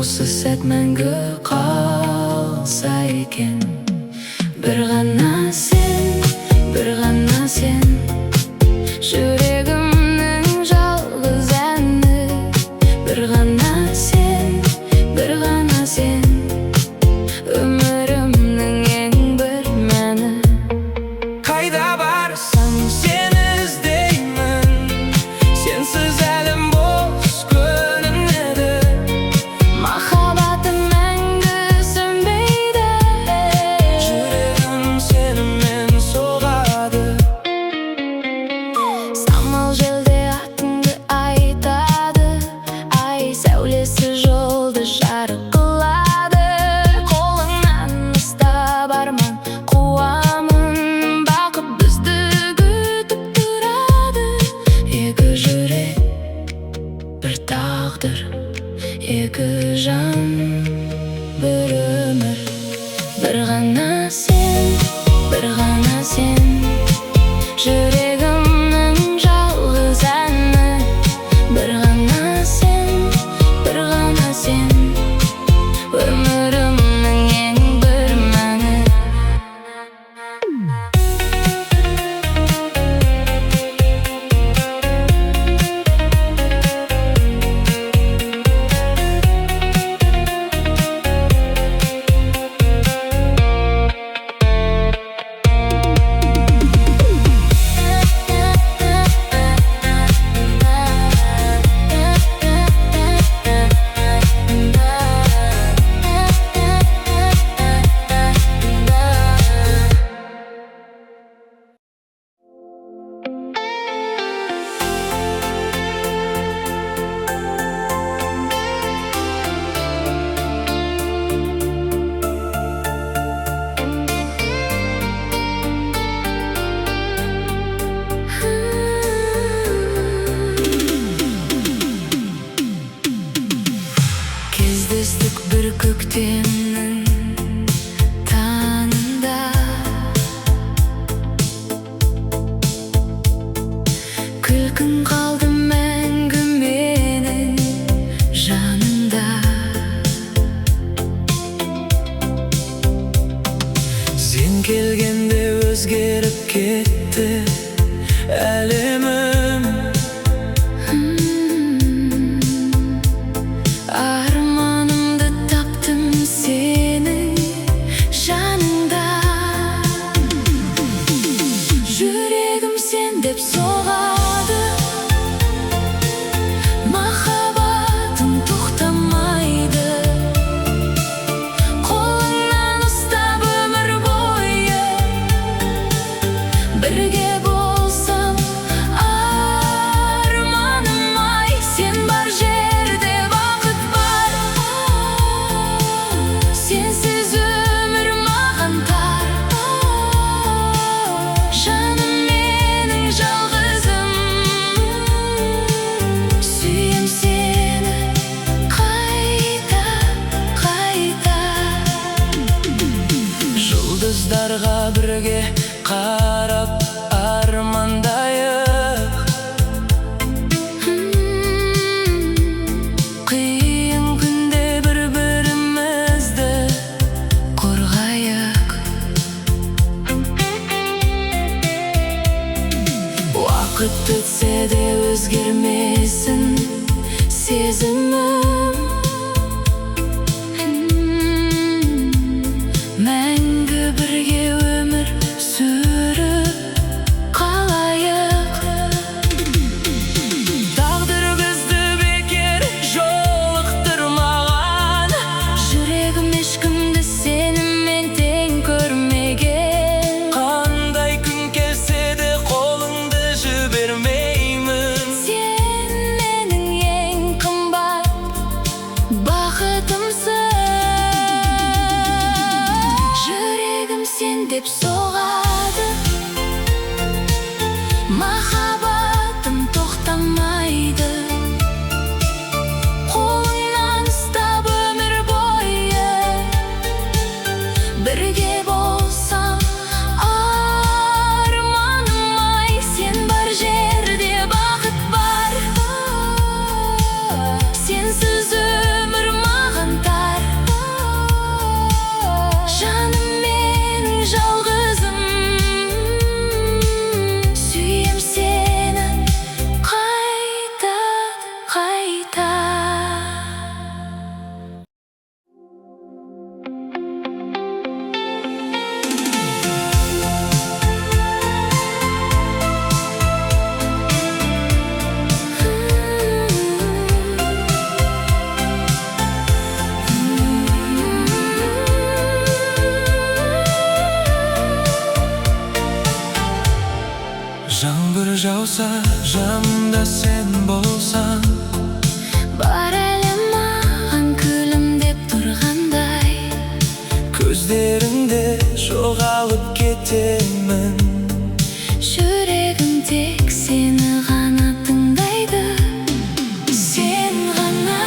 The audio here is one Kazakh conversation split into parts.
осы сәт мәңгі қалса екен. Бір ғана сен, бір ғана сен, жүрегімнің жалғыз әні. Бір ғана сен, бір ғана сен, өмірімнің ең бір мәні. Қайда барсаң сені іздеймін, сенсіз әлем бос көрінеді. Махаббатым мәңгі сөнбейді, Жүрегім сенімен соғады. самал желде атыңды айтады, ай сәулесі жолды жарық қылады. Қолыңнан ұстап арман қуамын, бақыт бізді күтіп тұрады. Екі жүрек, бір тағдыр, екі жан, бір өмір. Бір ғана сен, бір ғана сен, жүрегімнің жалғыз әні. Бір ғана сен, бір ғана сен, өмірімнің ең бір мәні. Кездестік бір көктемнің таңында, күлкің қалды мәңгі менің жанымда. Сен келгенде өзгеріп кетті әлемім. Арманымды таптым сенің жаныңда. Жүрегім сен деп соғады, махаббатым тоқтамайды. Қолыңнан ұстап өмір бойы бірге болсам арманым, ай сен бар жерде бақыт бар. Сенсіз өмір маған тар, жаным менің жалғызым. Сүйем сені қайта, қайта. Жұлдыздарға бірге қарап армандайық. Қиын күнде бір-бірімізді қорғайық. Уақыт өтсе де өзгермесін сезімім. Мәңгі бірге өмір сүріп қалайық. Тағдыр бізді бекер жолықтырмаған, Жүрегім ешкімді сенімен тең көрмеген. қандай күн келсе де қолыңды жібермеймін. Сен менің ең қымбат Жаңбыр жауса, жанымда сен болсаң, бар әлем маған күлімдеп тұрғандай, көздеріңде жоғалып кетемін. жүрегім тек сені ғана тыңдайды. Сен ғана,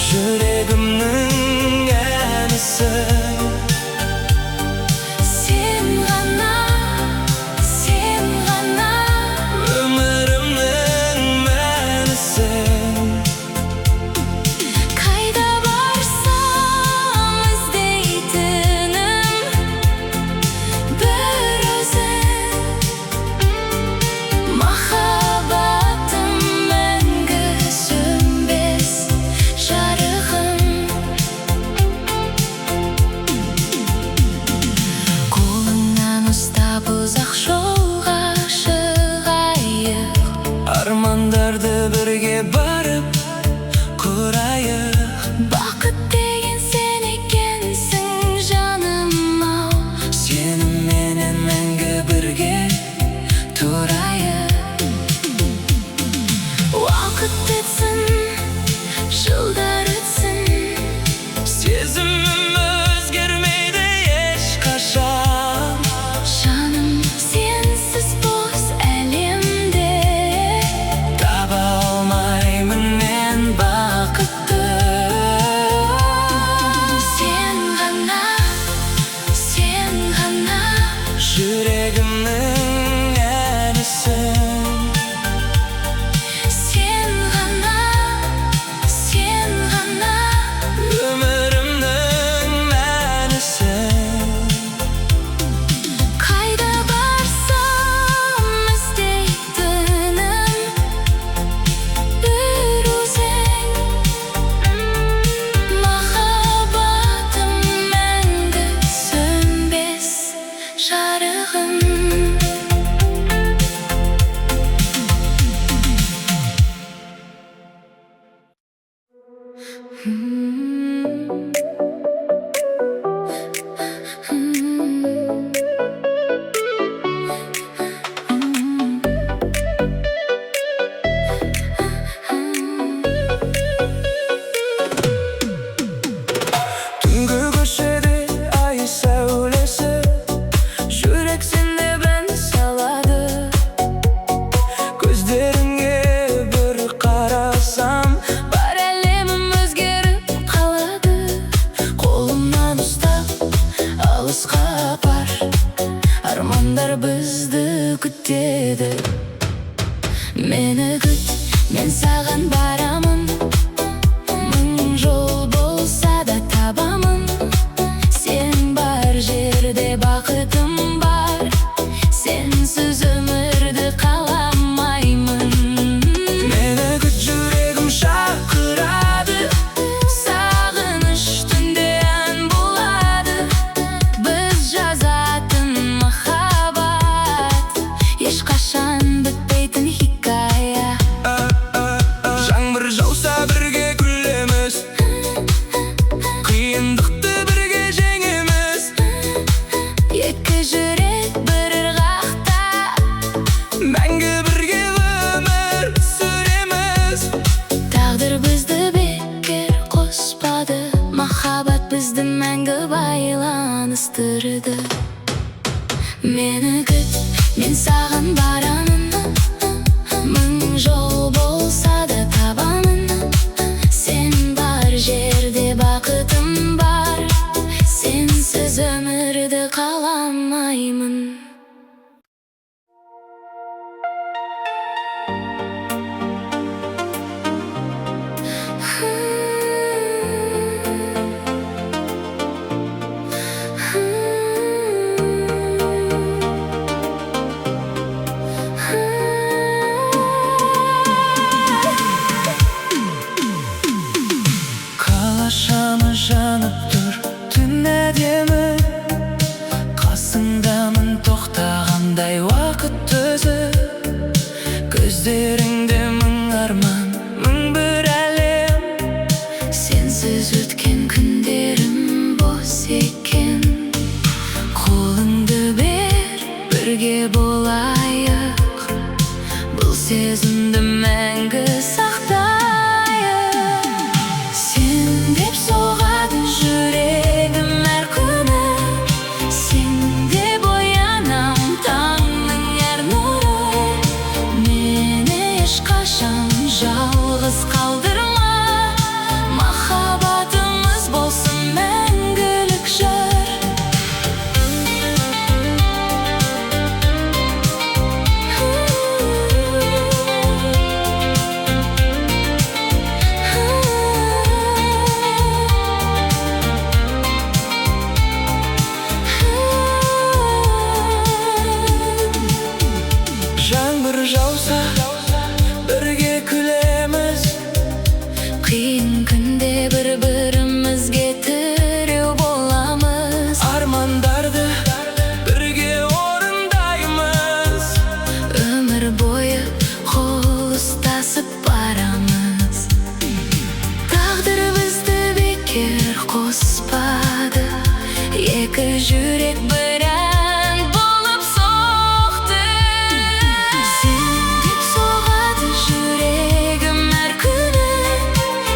жүрегімнің әнісің. сен ғана, Өмірімнің мәнісің. қайда барсам іздейтінім бір өзің. Махаббатым мәңгі сөнбес жарығым. Қолыңнан ұстап ұзақ жолға шығайық, Армандарды бірге барып құрайық. бақыт деген сен екенсің жаным-ау. Сеніменен мәңгі бірге тұрайық. Уақыт өтсін, жылдар өтсін, Сезімім өзгермейді ешқашан. жаным сенсіз бос әлемде. Таба алмаймын мен бақытты. Сен ғана, Жүрегімнің әнісің. сен ғана, Өмірімнің мәнісің. қайда барсам іздейтінім бір өзің. Махаббатым мәңгі сөнбес жарығым. Түнгі көшеде ай сәулесі, жүрек сендебін салады. Көздеріңе бір қарасам, Бар әлемім өзгеріп қалады. Қолымнан ұстап алысқа апар, армандар бізді күтеді. Мені күт, мен саған барамын, мың жол болса да табамын. Сен бар жерде бақытым бар, сенсіз өмірді қаламаймын. мені күт, жүрегім шақырады. Сағыныш түнде ән болады, біз жазатын махаббат, ешқашан бітпейтін хикая. Жаңбыр жауса бірге күлеміз, қиындықты бірге жеңеміз. Екі жүрек бір ырғақта, Мәңгі бірге өмір сүреміз. тағдыр бізді бекер қоспады, махаббат бізді мәңгі байланыстырды. Мені күт, мен саған барамын, мың жол болса да табамын. Сен бар жерде бақытым бар, сенсіз өмірді қаламаймын. Қалашамы жанып тұр түн әдемі, қасыңдамын тоқтағандай уақыт өзі. Көздеріңде мың арман, мың бір әлем. Сенсіз өткен күндерім бос екен. Қолыңды бер, бірге болайық, бұл сезімді мәңгі сақтайық. Сен деп соғады жүрегім әр күні, сен деп оянам таңның әр нұры. Мені ешқашан жалғыз қалдырма, махаббатымыз болсын мәңгілік жыр. Жаңбыр жауса, бірге күлеміз, Қиын күнде бір-бірімізге тіреу боламыз. армандарды бірге орындаймыз. Өмір бойы қол ұстасып барамыз. Тағдыр бізді бекер қоспады, екі жүрек бір ән болып соқты. Сен деп соғады жүрегім әр күні,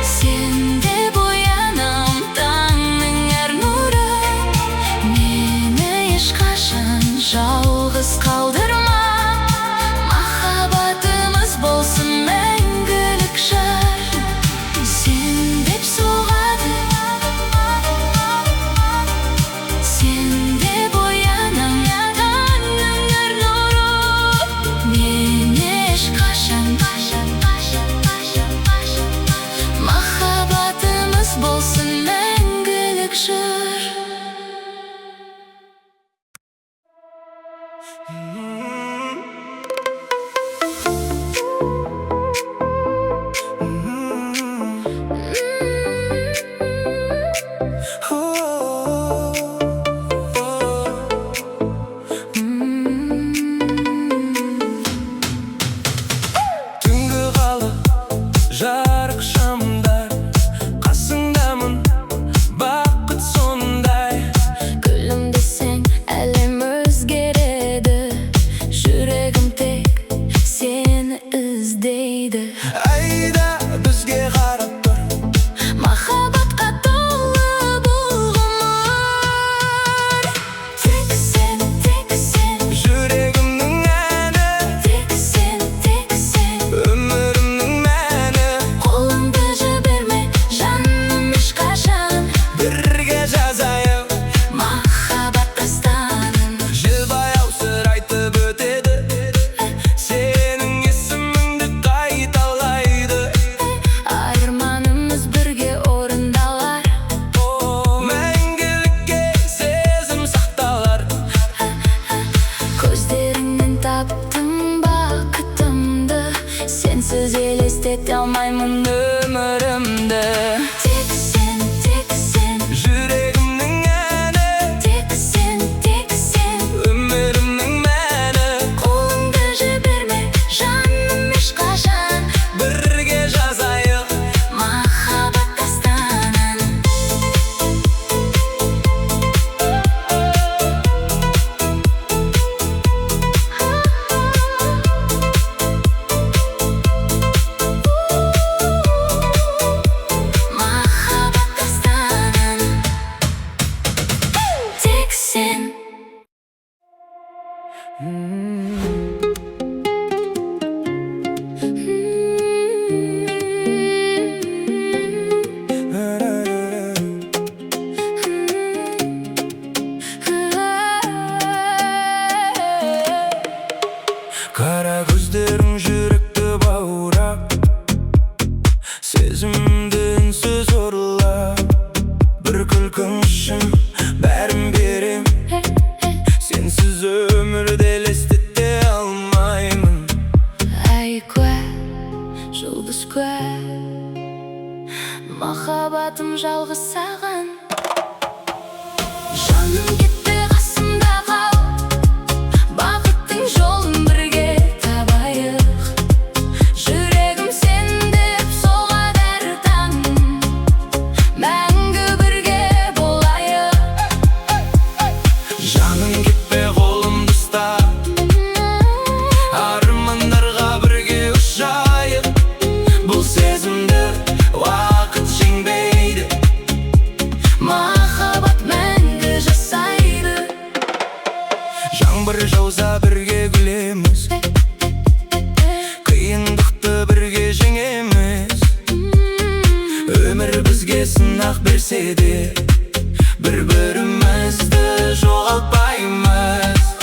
сен деп оянам таңның әр нұры. Мені ешқашан жалғыз қалдырма, махаббатымыз болсын мәңгілік жыр. Сен деп соғады, сен деп оянам таңның әр нұры. Мені ешқашан махаббатымыз болсын мәңгілік жыр. Түнгі қалы жарық шамдар, қасыңдамын бақыт сондай. Күлімдесең әлем өзгереді, жүрегім тек сені іздейді. Айда бізге қарап тұр, Махаббатқа толы бұл ғұмыр. Тек сен, жүрегімнің әні, тек сен, өмірімнің мәні. қолыңды жіберме жаным ешқашан, Бірге жазайық махаббат дастанын. желбаяу сыр айтып өтеді, сенің есіміңді қайталайды. Арманымыз бірге орындалар, Мәңгілікке сезім сақталар. көздеріңнен таптым бақытымды, сенсіз елестете алмаймын өмірімді. Тек сен, Жүрегімнің әні, тек сен, өмірімнің мәні. қолыңды жіберме жаным ешқашан, Бірге жазайық махаббат дастанын. Махаббат дастанын. Тек сен. Қара көздерің жүректі баурап, сезімді үнсіз ұрлап. Бір күлкің үшін бәрін берем, сенсіз өмірді елестете алмаймын. Ай куә, жұлдыз куә, махаббатым жалғыз саған. Жаным кетті қасымда қал, бақыттың жолын бірге табайық. Жүрегім сен деп соғады әр таң, мәңгі бірге болайық. Жаным кетпе, қолымды ұста, жаңбыр жауса бірге күлеміз, қиындықты бірге жеңеміз. Өмір бізге сынақ берсе де, бір-бірімізді жоғалтпаймыз.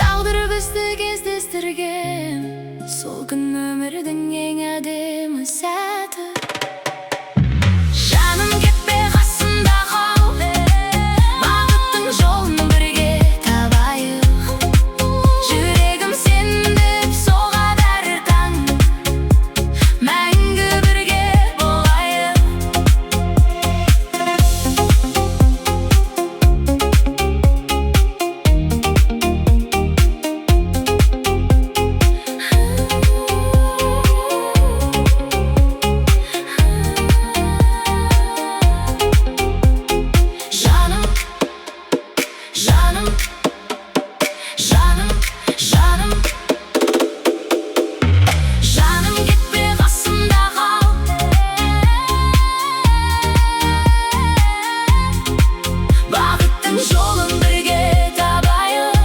Тағдыр бізді кездестірген, сол күн өмірдің ең әдемі сәті. Жаным кетпе, қасымда қал, бақыттың жолын бірге табайық. Жүрегім сен деп соғады әр таң, мәңгі бірге болайық. Жаным, жаным, жаным, жаным кетпе, қасымда қал, бақыттың жолын бірге табайық.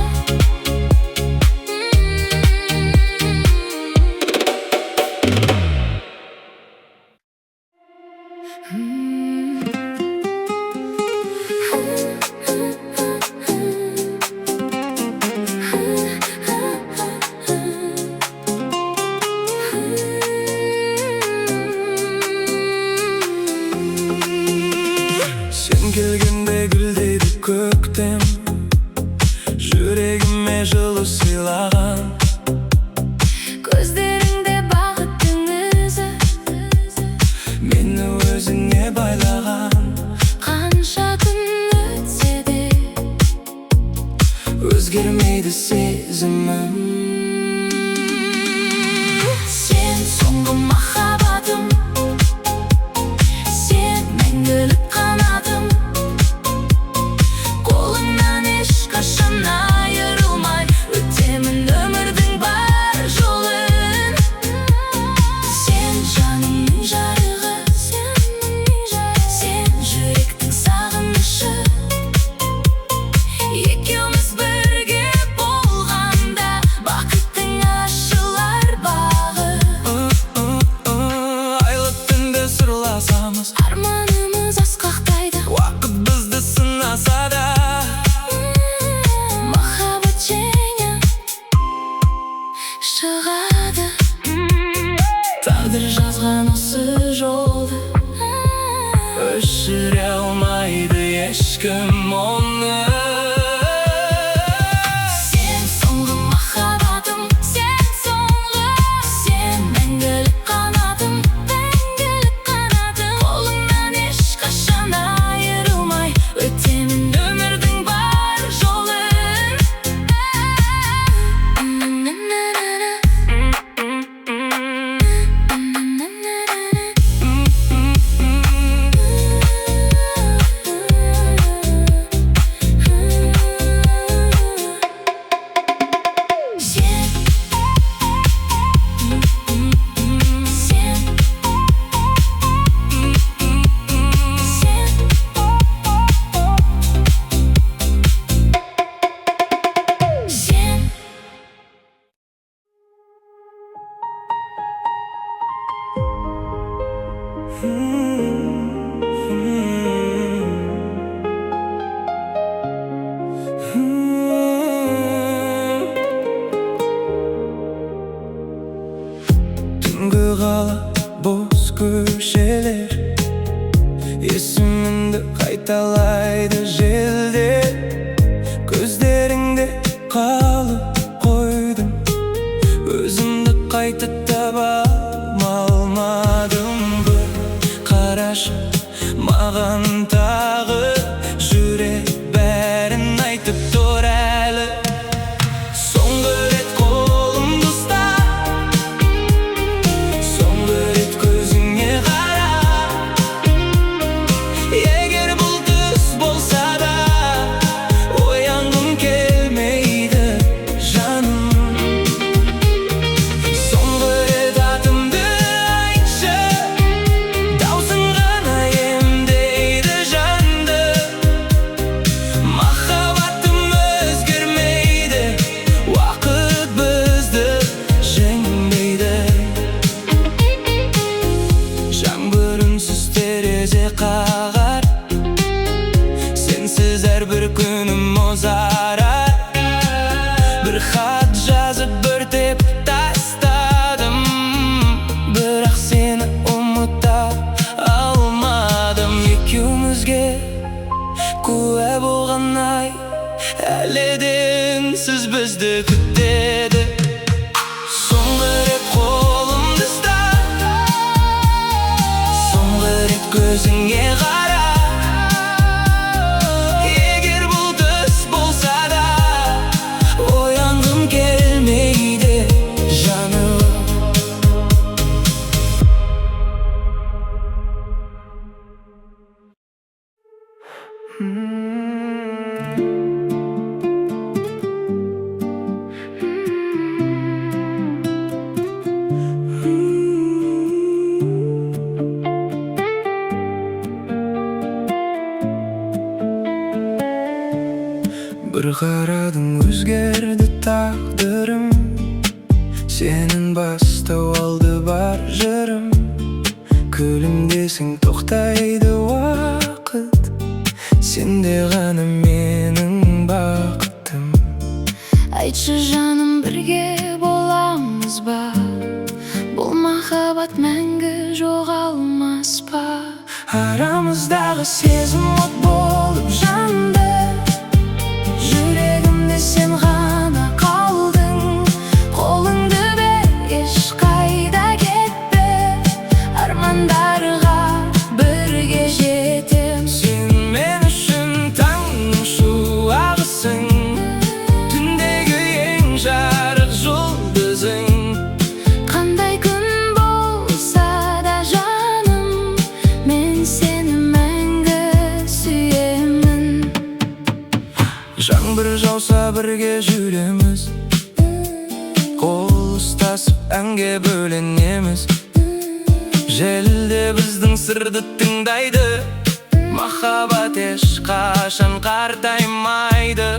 Сен келгенде гүлдейді көктем, жүрегіме жылу сыйлаған. Көздеріңде бақыттың ізі, Мені өзіңе байлаған. қанша күн өтсе де Өзгермейді сезімім. Сен соңғы махаббатым, сен мәңгілік қанатым. Қолыңнан ешқашан айырылмай өтемін өмірдің бар жолын. Сен жанымның жарығы, сен жүректің сағынышы. Екеуміз бірге болғанда бақыттың ашылар бағы. Айлы түнде сырласамыз, Арманымыз асқақтайды, уақыт бізді сынаса да. махаббат жеңіп шығады. Тағдыр Жазған осы жолды өшіре алмайды ешкім оны. Сен соңғы махаббатым, сен соңғы, сен мәңгілік қанатым, мәңгілік қанатым. Қолыңнан ешқашан айырылмай өтемін өмірдің бар жолын. әледен сіз бізді күтеді. Соңғы рет қолымды ұста, соңғы рет көзіңе қара. Егер бұл түс болса да оянғым келмейді жаным. Bir qaradың өзгерді тағдырым, сенің бастау алды бар жырым. Күлімдесің тоқтайды уақыт, сенде ғана менің бақытым. Айтшы жаным, бірге боламыз ба? Бұл махаббат мәңгі жоғалмас па? Арамыздағы сезім от болып жанды, жүрегімде сен ғана қалдың. Қолыңды бер, ешқайда кетпе, армандарға бірге жетем. Сен мен үшін таңның шуағысың, түндегі ең жарық жұлдызың. Қандай күн болса да жаным, мен сені мәңгі сүйемін. Жаңбыр жауса бірге жүреміз, қол ұстасып әнге бөленеміз. Желде біздің сырды тыңдайды, махаббат ешқашан қартаймайды.